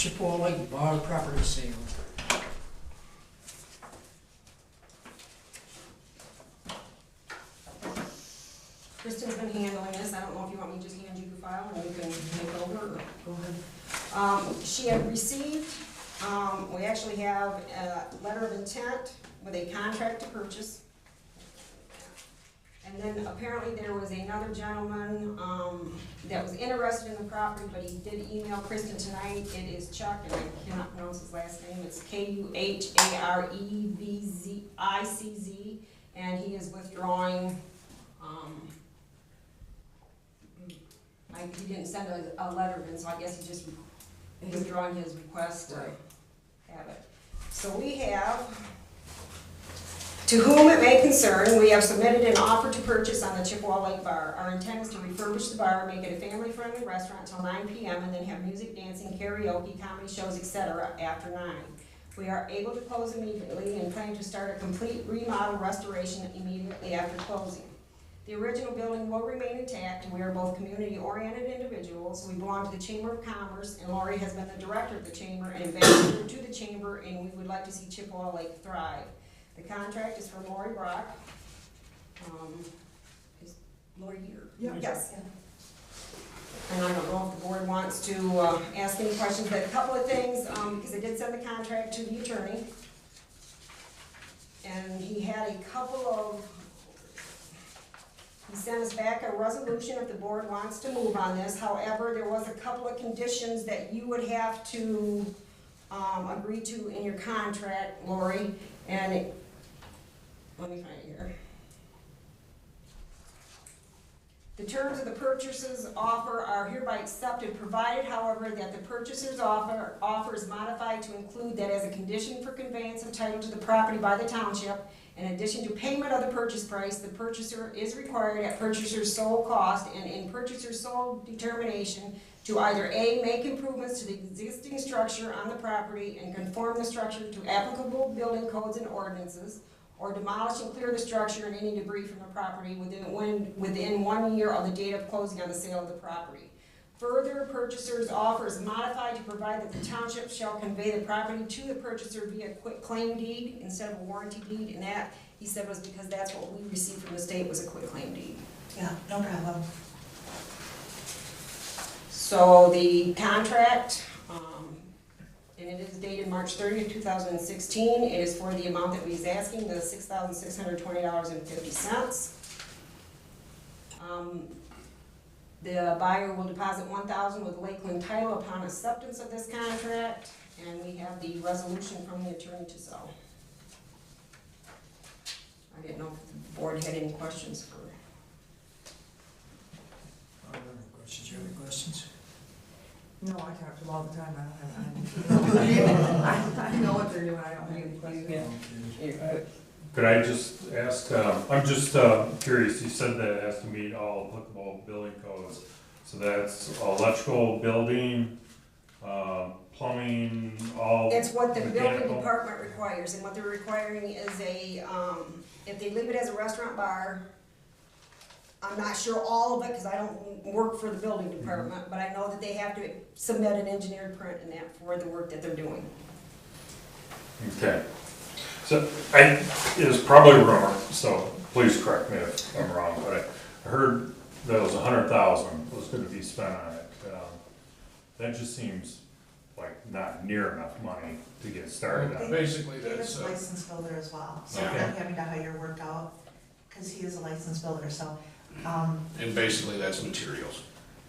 Chippewa Lake Bar property sale. Kristen's been handling this. I don't know if you want me to just hand you the file and you can take over or go ahead. She had received, we actually have a letter of intent with a contract to purchase. And then apparently there was another gentleman, that was interested in the property, but he did email Kristen tonight. It is Chuck, and I cannot pronounce his last name. It's Kuharevicz, and he is withdrawing, he didn't send a letter in, so I guess he's just withdrawing his request to have it. So we have, to whom it may concern, we have submitted an offer to purchase on the Chippewa Lake Bar. Our intent is to refurbish the bar, make it a family-friendly restaurant until 9 p.m. and then have music, dancing, karaoke, comedy shows, etc. after 9. We are able to close immediately and plan to start a complete remodel restoration immediately after closing. The original building will remain intact. We are both community-oriented individuals. We belong to the Chamber of Commerce, and Lori has been the director of the Chamber and ambassador to the Chamber, and we would like to see Chippewa Lake thrive. The contract is for Lori Brock. Is Lori here? Yeah. Yes. And I don't know if the board wants to ask any questions, but a couple of things, because I did send the contract to the attorney. And he had a couple of, he sent us back a resolution if the board wants to move on this. However, there was a couple of conditions that you would have to agree to in your contract, Lori, and it, let me find it here. The terms of the purchaser's offer are hereby accepted, provided, however, that the purchaser's offer is modified to include that as a condition for conveyance of title to the property by the township, in addition to payment of the purchase price, the purchaser is required at purchaser's sole cost and in purchaser's sole determination to either A, make improvements to the existing structure on the property and conform the structure to applicable building codes and ordinances, or demolish and clear the structure and any debris from the property within 1 year of the date of closing on the sale of the property. Further, purchaser's offer is modified to provide that the township shall convey the property to the purchaser via quitclaim deed instead of a warranty deed, and that, he said, was because that's what we received from the state, was a quitclaim deed. Yeah, no problem. So the contract, and it is dated March 30th, 2016. It is for the amount that he's asking, the $6,620.50. The buyer will deposit $1,000 with Lakeland Title upon acceptance of this contract, and we have the resolution from the attorney to sell. I didn't know if the board had any questions for. I don't have any questions. You have any questions? No, I talk to them all the time, I know what they're doing, I don't have any questions. Okay. Could I just ask, I'm just curious, you said that it has to meet all applicable building codes. So that's electrical, building, plumbing, all It's what the building mechanical? department requires, and what they're requiring is a, if they leave it as a restaurant bar, I'm not sure all of it, because I don't work for the building department, but I know that they have to submit an engineered print in that for the work that they're doing. Okay. So it was probably rumor, so please correct me if I'm wrong, but I heard that it was $100,000 was gonna be spent on it. That just seems like not near enough money to get started on. Basically, David's that's, a licensed builder as well, so Okay. I'm not having to hire work out, because he is a licensed builder, so, and basically that's materials.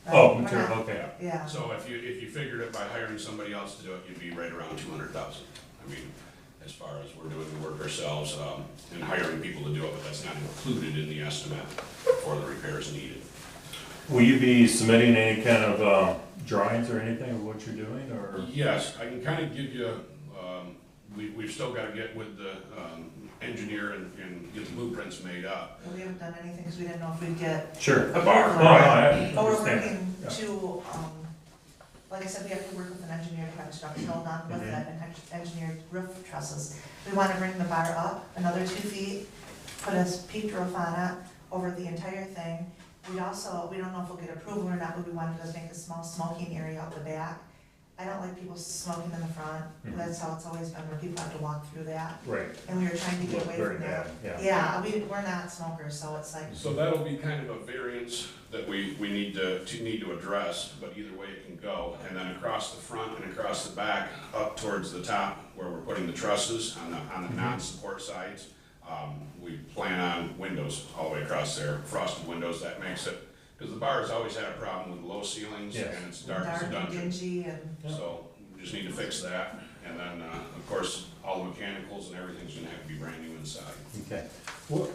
Oh, we're material, not- okay. Yeah, So if you figured it by hiring somebody else to do it, you'd be right around 200,000. I mean, as far as we're doing the work ourselves, and hiring people to do it, but that's not included in the estimate for the repairs needed. Will you be submitting any kind of drawings or anything of what you're doing, or? Yes, I can kind of give you, we've still got to get with the engineer and get the blueprints made up. we haven't done anything, because we didn't know if we'd get, Sure. A bar. No, I but we're understand. working Yeah. to, like I said, we have to work with an engineer to have a structural done with it, and engineered roof trusses. We want to bring the bar up another 2 feet, put a peaked roof on it over the entire thing. We don't know if we'll get approval or not, but we want to just make a small smoking area out the back. I don't like people smoking in the front, Mhm. that's how it's always been, where people have to walk through that, Right. and we were trying to get Look away very from that. bad, yeah. Yeah, we're not smokers, so it's like, So that'll be kind of a variance that we need to address, but either way it can go. And then across the front and across the back, up towards the top where we're putting the trusses on the non-support sides, we plan on windows all the way across there, frosted windows. That makes it, because the bar has always had a problem with low ceilings Yes. and it's dark as a dark and dungeon. dingy, and, So we just need to fix that. And then, of course, all the mechanicals and everything's gonna have to be brand new inside. Okay. What,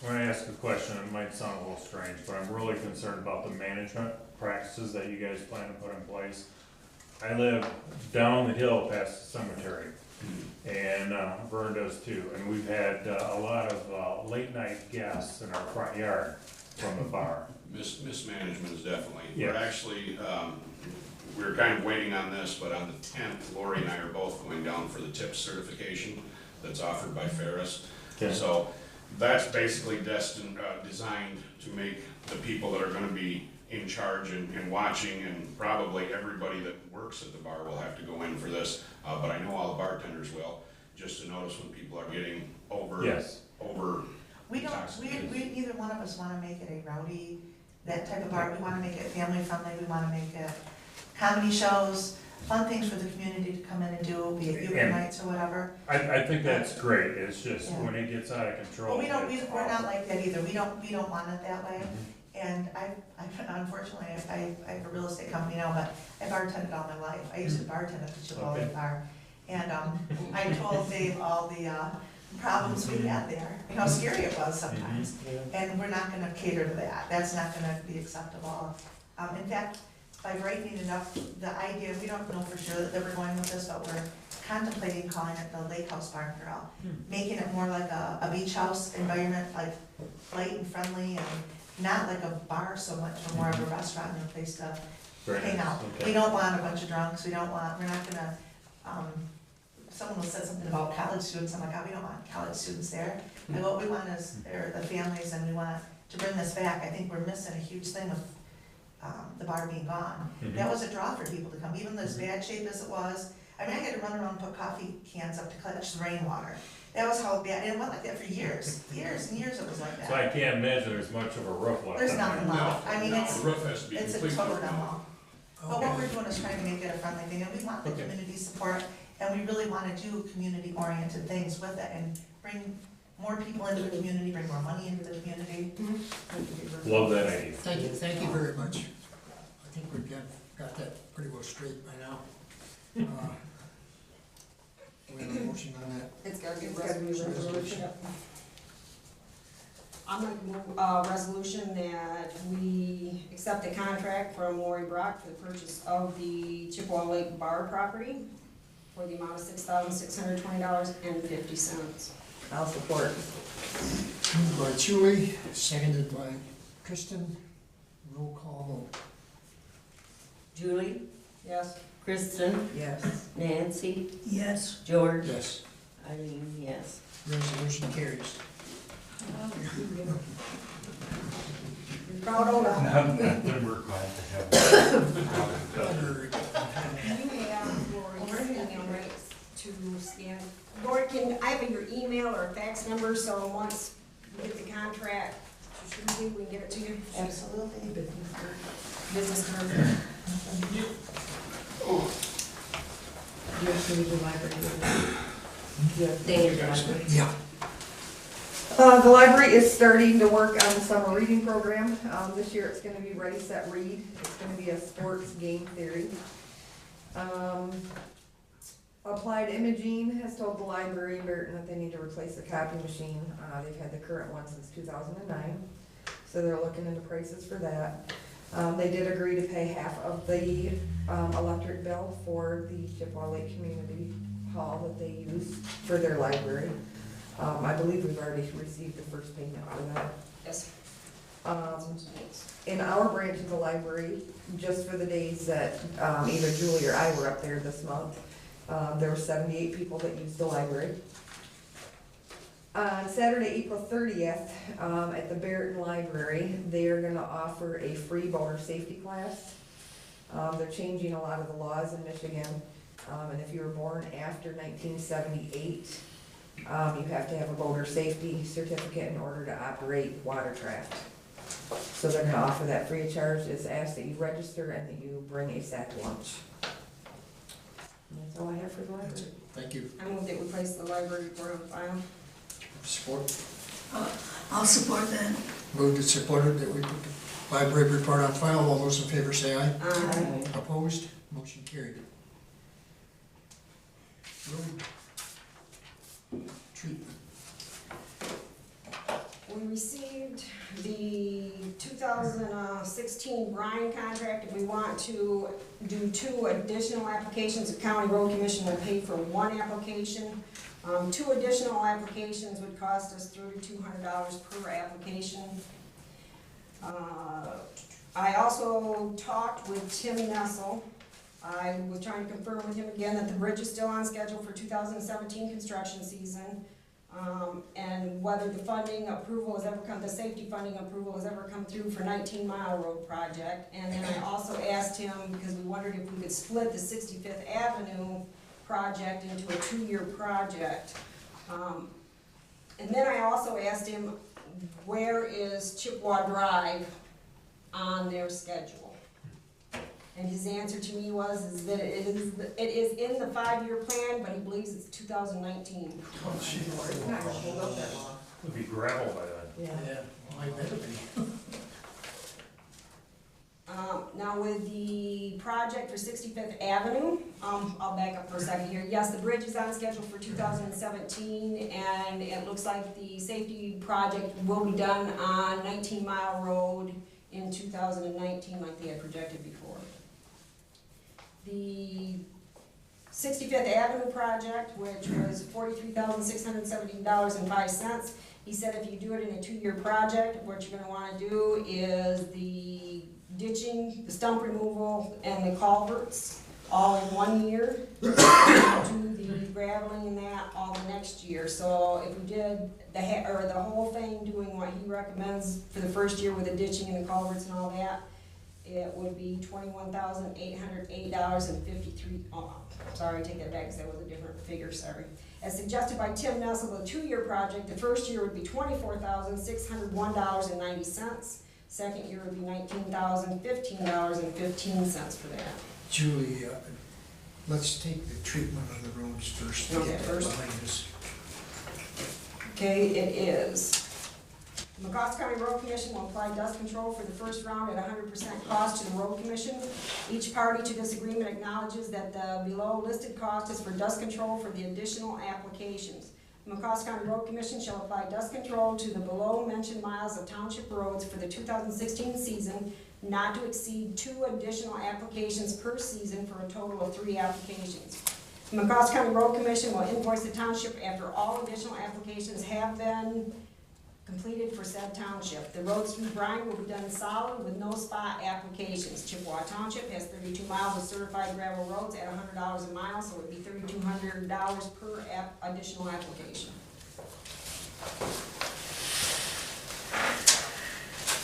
when I ask a question, it might sound a little strange, but I'm really concerned about the management practices that you guys plan to put in place. I live down the hill past the cemetery, and Vern does too, and we've had a lot of late night guests in our front yard from the bar. Mismanagement is definitely, Yes. we're actually, we're kind of waiting on this, but on the 10th, Lori and I are both going down for the TIP certification that's offered by Ferris. Okay. So that's basically designed to make the people that are gonna be in charge and watching, and probably everybody that works at the bar will have to go in for this, but I know all the bartenders will, just to notice when people are getting Yes. over we don't, we, neither one of us wanna make it a rowdy, that type of bar, we wanna make it family friendly, we wanna make it comedy shows, fun things for the community to come in and do, be it youth And- nights or whatever. I think that's great, it's just Yeah. when it gets out of control. But it's we're not awful. like that either, we don't want it that way. Mhm. And unfortunately, I have a real estate company now, but I bartended all my life. I used to bartend at the Chippewa Okay. Bar. And, I told Dave all the, problems we had there, and how scary it was sometimes. And we're not gonna cater to that, that's not gonna be acceptable. In fact, by brightening it up, the idea, we don't know for sure that we're going with this, but we're contemplating calling it the Lake House Bar and Grill. Making it more like a beach house environment, like light and friendly, and not like a bar so much, but more of a restaurant and a place to Very hang nice, out. okay. We don't want a bunch of drunks, we're not gonna, someone said something about college students, I'm like, oh, we don't want college students there. And what we want is, the families, and we want to bring this back. I think we're missing a huge thing with, the bar being gone. Mhm. That was a draw for people to come, even as bad shape as it was. I mean, I had to run around and put coffee cans up to catch the rainwater. That was how bad, and it went like that for years, years and years it was like So I that. can't imagine there's much of a roof left. There's on nothing there. left. I mean, No, it's, the roof has to be it's a completely total torn demo. down. But what we're doing is trying to make it a friendly thing, and we want the Okay. community support, and we really wanna do community-oriented things with it, and bring more people into the community, bring more money into the community. Love that idea. Thank you very much. I think we've got that pretty well straight by now. We have a motion on that. It's gotta be a resolution. I'm gonna move a resolution that we accept a contract from Lori Brock for the purchase of the Chippewa Lake Bar property for the amount of $6,620.50. I'll support. Moved by Julie, seconded by Kristen. Roll call vote. Julie, Yes? Kristen, Yes. Nancy, Yes. George, Yes, Eileen, yes. resolution carries. Proud owner. We're glad to have. Very good. You have Lori's email rights to scan. Lori, can I have your email or fax number, so once we get the contract, we can get it to you? Absolutely. Business card. You have to leave the library. You have to stay in the library. Yeah. The library is starting to work on the summer reading program. This year it's gonna be Ready, Set, Read. It's gonna be a sports game theory. Applied Imaging has told the library in Burton that they need to replace their copy machine. They've had the current one since 2009, so they're looking into prices for that. They did agree to pay half of the electric bill for the Chippewa Lake Community Hall that they use for their library. I believe we've already received the first payment for that. Yes. In our branch of the library, just for the days that either Julie or I were up there this month, there were 78 people that used the library. On Saturday, April 30th, at the Barretton Library, they are gonna offer a free boater safety class. They're changing a lot of the laws in Michigan, and if you were born after 1978, you have to have a boater safety certificate in order to operate watercraft. So they're gonna offer that free of charge. It's asked that you register and that you bring a sack lunch. And that's all I have for the That's library. it. Thank you. I move that we place the library report on file. Support. I'll support that. Moved and supported that we put the library report on file. All those in favor say aye. Aye. Opposed? Motion carried. Road treatment. We received the 2016 Bryan contract. If we want to do 2 additional applications, the county road commission will pay for 1 application. 2 additional applications would cost us $3,200 per application. I also talked with Tim Nessel. I was trying to confirm with him again that the bridge is still on schedule for 2017 construction season. And whether the funding approval has ever come, the safety funding approval has ever come through for 19 Mile Road project. And then I also asked him, because we wondered if we could split the 65th Avenue project into a 2-year project. And then I also asked him, where is Chippewa Drive on their schedule? And his answer to me is that it is in the 5-year plan, but he believes it's 2019. Oh, shit. It's not gonna hold up that long. It'll be gravel by then. Yeah. Well, I better be. Now with the project for 65th Avenue, I'll back up for a second here. Yes, the bridge is on schedule for 2017, and it looks like the safety project will be done on 19 Mile Road in 2019, like they had projected before. The 65th Avenue project, which was $43,617.05, he said if you do it in a 2-year project, what you're gonna wanna do is the ditching, the stump removal, and the culverts all in 1 year. Do the graveling and that all the next year. So if we did the whole thing, doing what he recommends for the first year with the ditching and the culverts and all that, it would be $21,808.53. Oh, sorry, take that back because that was a different figure, sorry. As suggested by Tim Nessel, the 2-year project, the first year would be $24,601.90. Second year would be $19,015.15 for that. Julie, let's take the treatment of the roads first. to Okay, get that first. behind us. Okay, it is. The Mecosta County Road Commission will apply dust control for the first round at 100% cost to the road commission. Each party to this agreement acknowledges that the below listed cost is for dust control for the additional applications. The Mecosta County Road Commission shall apply dust control to the below mentioned miles of township roads for the 2016 season, not to exceed 2 additional applications per season for a total of 3 applications. The Mecosta County Road Commission will invoice the township after all additional applications have been completed for said township. The roads through Bryan will be done solid with no spot applications. Chippewa Township has 32 miles of certified gravel roads at $100 a mile, so it would be $3,200 per additional application.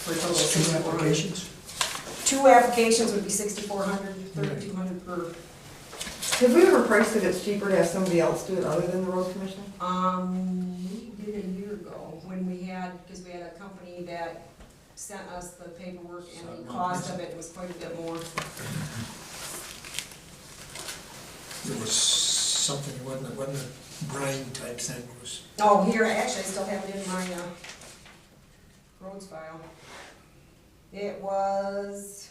For a total of 2 $6,400. applications? 2 applications would be $6,400, $3,200 per. Have we ever priced it it's cheaper to have somebody else do it other than the road commission? We did a year ago when we had, because we had a company that sent us the paperwork and the cost of it was quite a bit more. There was something, wasn't a brine type thing, was, Oh, here, actually, I still have it in my, roads file. It was,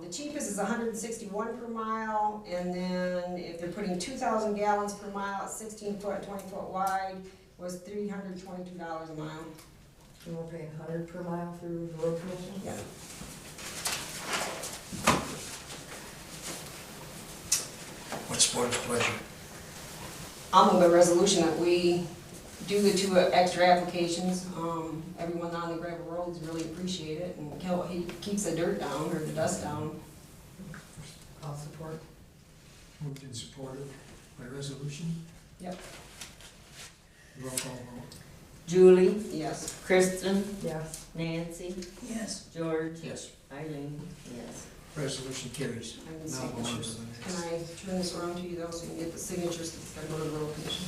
the cheapest is 161 per mile, and then if they're putting 2,000 gallons per mile at 16 foot, 20 foot wide, was $322 a mile. And we're paying 100 per mile through the road commission? Yeah. what's board's pleasure? I'll move a resolution that we do the 2 extra applications. Everyone on the gravel roads really appreciate it, and he keeps the dirt down, or the dust down. I'll support. Moved and supported by resolution? Yep. Roll call vote. Julie, Yes. Kristen, Yes. Nancy, Yes. George, Yes. Eileen, yes. Resolution carries. And the Now go on to signatures. the Can next. I turn this around to you though, so you can get the signatures, because it's gotta go to the road commission?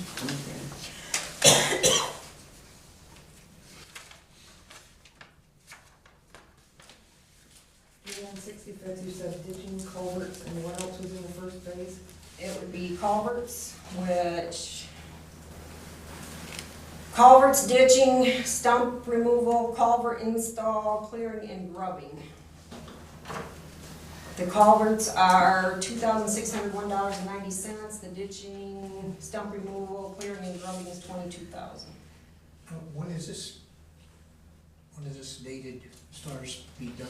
And on 65th, you said ditching, culverts, and what else was in the first phase? It would be culverts, which, culverts, ditching, stump removal, culvert install, clearing and grubbing. The culverts are $2,601.90, the ditching, stump removal, clearing and grubbing is $22,000. When is this dated, as far as being done?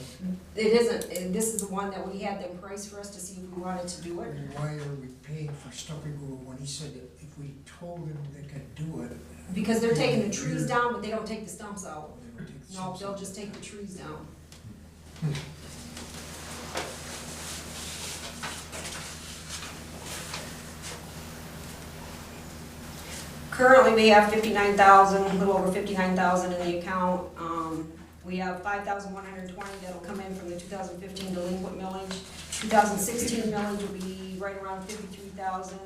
It isn't, this is the one that we had them price for us to see if we wanted to do it. And why are we paying for stump removal when he said that if we told him they could do it? Because they're taking the trees down, but they don't take the stumps out. they would take the No, stumps they'll out? just take the trees down. Currently, we have 59,000, a little over 59,000 in the account. We have 5,120 that'll come in from the 2015 delinquent millage. 2016 millage will be right around 53,000.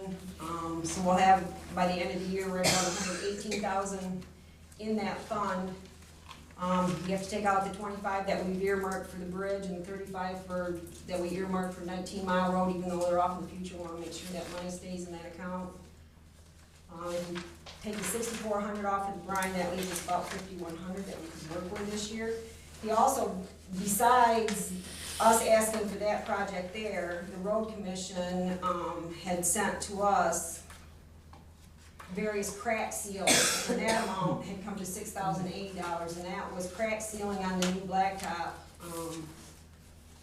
So we'll have, by the end of the year, right around 118,000 in that fund. You have to take out the 25 that we've earmarked for the bridge and the 35 that we earmarked for 19 Mile Road, even though they're off in the future, we wanna make sure that money stays in that account. If we take the 6,400 off of Brian, that leaves us about 5,100 that we could work with this year. He also, besides us asking for that project there, the road commission, had sent to us various crack seals, and that amount had come to $6,080, and that was crack sealing on the new blacktop,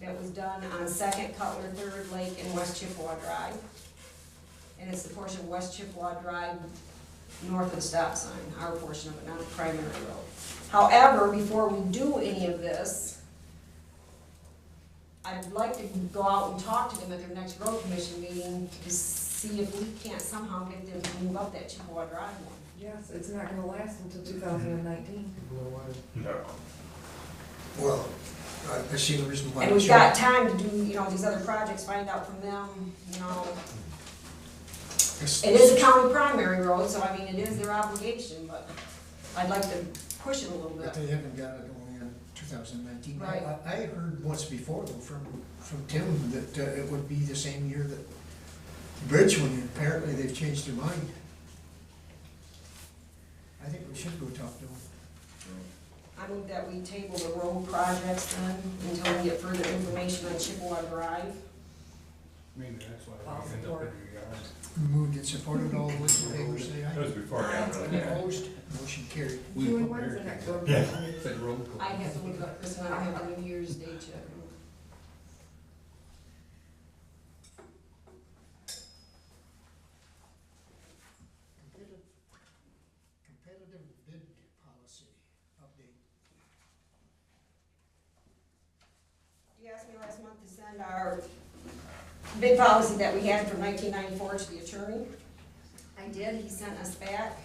that was done on Second, Cutler, Third Lake, and West Chippewa Drive. And it's the portion of West Chippewa Drive north of the stop sign, our portion of it, not the primary road. However, before we do any of this, I'd like to go out and talk to them at their next road commission meeting to see if we can't somehow get them to move up that Chippewa Drive one. Yes, it's not gonna last until 2019. No. Well, I see the reason why. And we've got time to do, these other projects, find out from them, It is a county primary road, so I mean, it is their obligation, but I'd like to push it a little But bit. they haven't got it only in 2019. Right. I heard once before though from Tim that it would be the same year that the bridge went in. Apparently they've changed their mind. I think we should go talk to them. I move that we table the road projects then until we get further information on Chippewa Drive. Maybe that's why I'll we end up support. in your yard. Moved and supported, all those in favor say That aye. was before I got to that. Opposed, motion carried. Julie, when's the next road Yeah. commission meeting? Said road I have to look up, Chris, and I don't have the New Year's date yet. Competitive bid policy update. You asked me last month to send our bid policy that we had from 1994 to the attorney. I did, he sent us back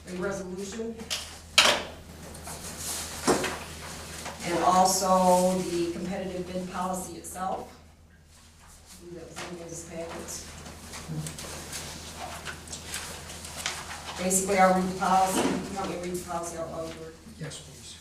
a resolution. And also the competitive bid policy itself. I believe that was in his packets. Basically, I'll read the policy, you want me to read the policy out loud, or? Yes, please.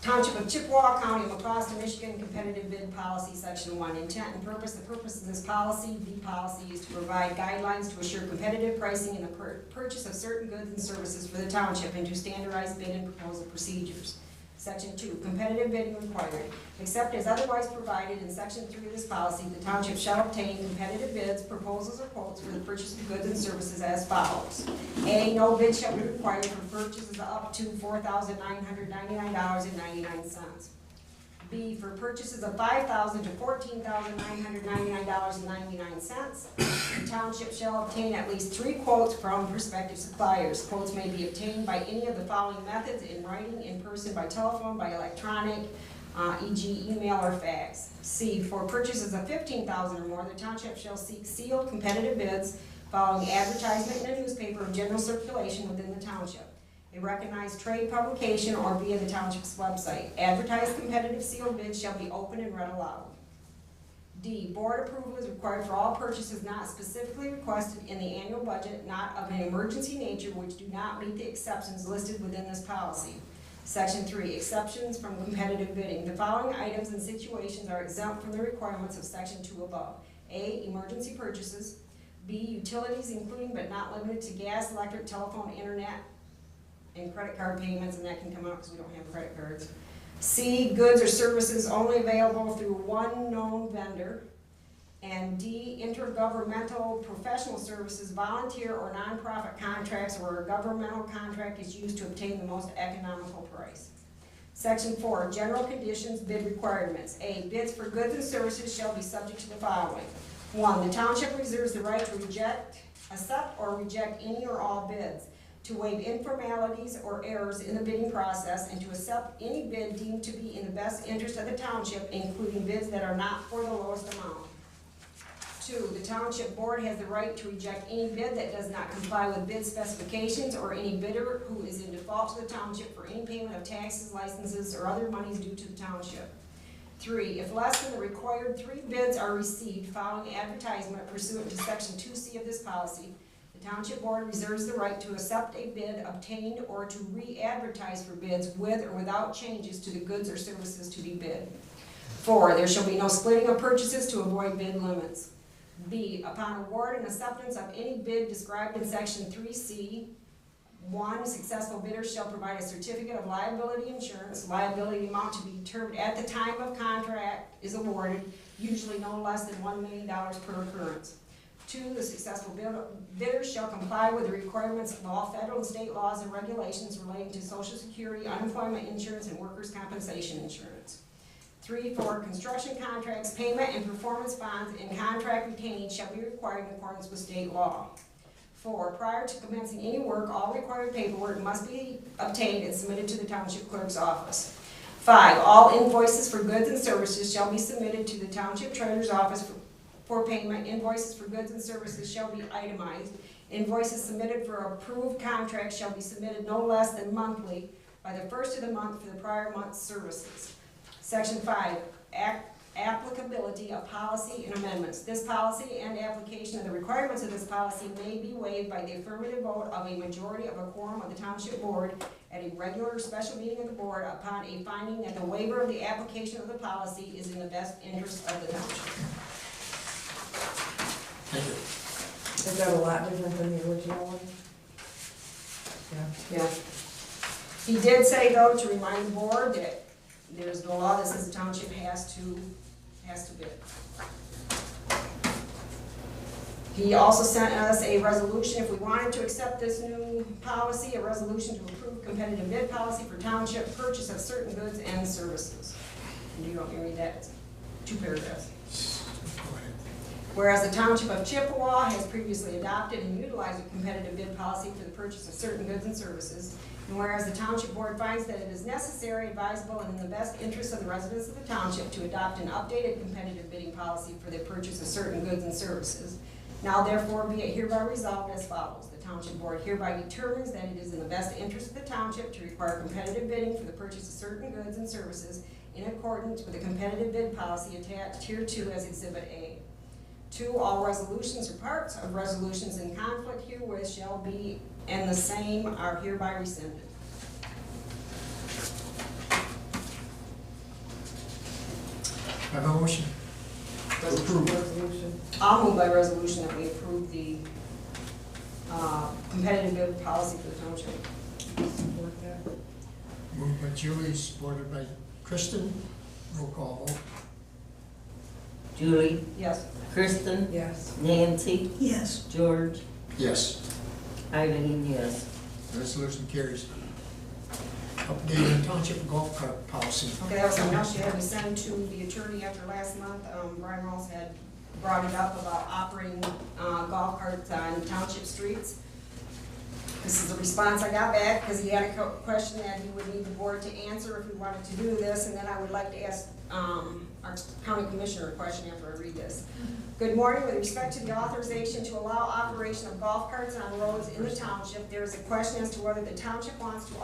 Township of Chippewa, County of McCloskey, Michigan, competitive bid policy, section 1, intent and purpose. The purpose of this policy, the policy is to provide guidelines to assure competitive pricing in the purchase of certain goods and services for the township and to standardize bid and proposal procedures. Section 2, competitive bidding required. Except as otherwise provided in section 3 of this policy, the township shall obtain competitive bids, proposals, or quotes for the purchase of goods and services as follows. A, no bid shall be required for purchases up to $4,999.99. B, for purchases of $5,000 to $14,999.99. The township shall obtain at least 3 quotes from prospective suppliers. Quotes may be obtained by any of the following methods: in writing, in person, by telephone, by electronic, e.g. email or fax. C, for purchases of $15,000 or more, the township shall seek sealed competitive bids following advertisement in a newspaper of general circulation within the township. a recognized trade publication, or via the township's website. Advertised competitive sealed bids shall be open and read aloud. D, board approval is required for all purchases not specifically requested in the annual budget, not of an emergency nature, which do not meet the exceptions listed within this policy. Section 3, exceptions from competitive bidding. The following items and situations are exempt from the requirements of Section 2 above. A, emergency purchases. B, utilities including but not limited to gas, electric, telephone, internet, and credit card payments, and that can come out because we don't have credit cards. C, goods or services only available through one known vendor. And D, intergovernmental professional services, volunteer or nonprofit contracts where a governmental contract is used to obtain the most economical price. Section 4, general conditions, bid requirements. A, bids for goods and services shall be subject to the following. 1, the township reserves the right to reject, accept, or reject any or all bids, to waive informalities or errors in the bidding process, and to accept any bid deemed to be in the best interest of the township, including bids that are not for the lowest amount. 2, the township board has the right to reject any bid that does not comply with bid specifications, or any bidder who is in default to the township for any payment of taxes, licenses, or other monies due to the township. 3, if less than the required 3 bids are received following advertisement pursuant to Section 2C of this policy, the township board reserves the right to accept a bid obtained or to re-advertise for bids with or without changes to the goods or services to be bid. 4, there shall be no splitting of purchases to avoid bid limits. B, upon award and acceptance of any bid described in Section 3C, 1, successful bidders shall provide a certificate of liability insurance, liability amount to be determined at the time of contract is awarded, usually no less than $1 million per occurrence. 2, the successful bidders shall comply with the requirements of all federal and state laws and regulations relating to Social Security, unemployment insurance, and workers' compensation insurance. 3, for construction contracts, payment and performance bonds and contract retained shall be required in accordance with state law. 4, prior to commencing any work, all required paperwork must be obtained and submitted to the township clerk's office. 5, all invoices for goods and services shall be submitted to the township treasurer's office for payment. Invoices for goods and services shall be itemized. Invoices submitted for approved contracts shall be submitted no less than monthly by the first of the month for the prior month's services. Section 5, applicability of policy and amendments. This policy and application of the requirements of this policy may be waived by the affirmative vote of a majority of a quorum of the township board at a regular or special meeting of the board upon a finding that the waiver of the application of the policy is in the best interest of the township. Thank you. Is that a lot different than the original one? Yeah. He did say, though, to remind the board that there's no law that says the township has to bid. He also sent us a resolution, if we wanted to accept this new policy, a resolution to approve competitive bid policy for township purchase of certain goods and services. And you want me to read that? It's 2 paragraphs. Go ahead. Whereas the Township of Chippewa has previously adopted and utilized a competitive bid policy for the purchase of certain goods and services, and whereas the Township Board finds that it is necessary, advisable, and in the best interest of the residents of the township to adopt an updated competitive bidding policy for the purchase of certain goods and services, now therefore be it hereby resolved as follows. The Township Board hereby determines that it is in the best interest of the township to require competitive bidding for the purchase of certain goods and services in accordance with the competitive bid policy attached hereto as Exhibit A. 2, all resolutions or parts of resolutions in conflict herewith shall be, and the same are hereby rescinded. Have a motion. Resolution. I'll move by resolution that we approve the competitive bid policy for the township. Support that. Moved by Julie, supported by Kristen. Roll call vote. Julie, Yes. Kristen, Yes. Nancy, Yes. George, Yes. Eileen, yes. Resolution carries. Update on township golf cart policy. Okay, that was something else you had me send to the attorney after last month. Brian Rawls had brought it up about operating golf carts on township streets. This is the response I got back, because he had a question that he would need the board to answer if we wanted to do this, and then I would like to ask, our county commissioner a question after I read this. Good morning, with respect to the authorization to allow operation of golf carts on roads in the township, there is a question as to whether the township wants to